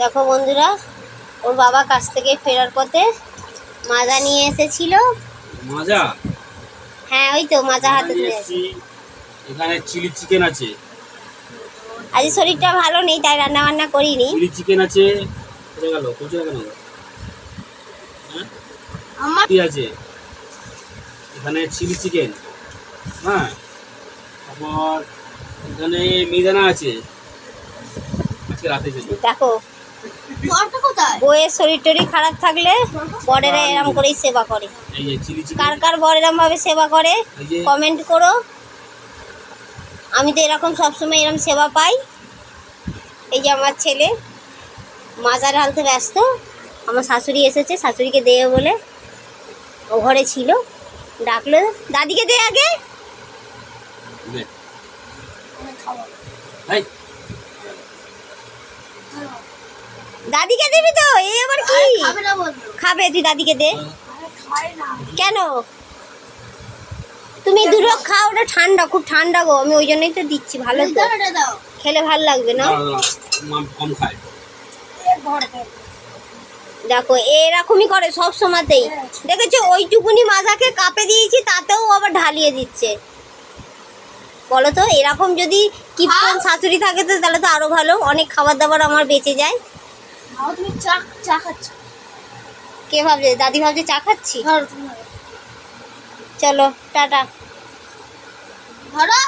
দেখো বন্ধুরা, ওর বাবা কাছ থেকে ফেরার পথে মাজা নিয়ে এসেছিল। মাজা? হ্যাঁ, ওই তো মাজা হাতে নিয়ে এসেছি। এখানে চিলি চিকেন আছে। আজ শরীরটা ভালো নেই, তাই রান্না বান্না করিনি। চিলি চিকেন আছে। কোথায় গেল? কোথায় গেল? হ্যাঁ, আমার কি আছে এখানে? চিলি চিকেন, হ্যাঁ। তারপর এখানে মিহিদানা আছে আজকে রাতে জন্য। দেখো, বউয়ের শরীর টরীর খারাপ থাকলে বরেরা এরম করেই সেবা করে। এই যে চিলি চিকেন। কার কার বর এরম ভাবে সেবা করে কমেন্ট করো। আমি তো এরকম সবসময় এরম সেবা পাই। এই যে আমার ছেলে মাজা ঢালতে ব্যস্ত। আমার শাশুড়ি এসেছে, শাশুড়িকে দেবে বলে ও ঘরে ছিল, ডাকলো দাদিকে দে আগে। দাদিকে দিবি তো? এই আবার কি? খাবে, তুই দাদিকে দে। কেন? তুমি দুটো খাও, ওটা ঠান্ডা, খুব ঠান্ডা গো। আমি ওই জন্যই তো দিচ্ছি। ভালো তো, খেলে ভালো লাগবে না? কম খায়। দেখো এরকমই করে সব সময়তেই। দেখেছো, ওইটুকুনি মাজাকে কাপে দিয়েছি, তাতেও আবার ঢালিয়ে দিচ্ছে। বলো তো, এরকম যদি কিপটন শাশুড়ি থাকে তো তাহলে তো আরো ভালো, অনেক খাবার দাবার আমার বেঁচে যায়। তুমি চা খাচ্ছ? কে ভাবছে? দাদি ভাবছে চা খাচ্ছি। চলো টাটা। ধরো।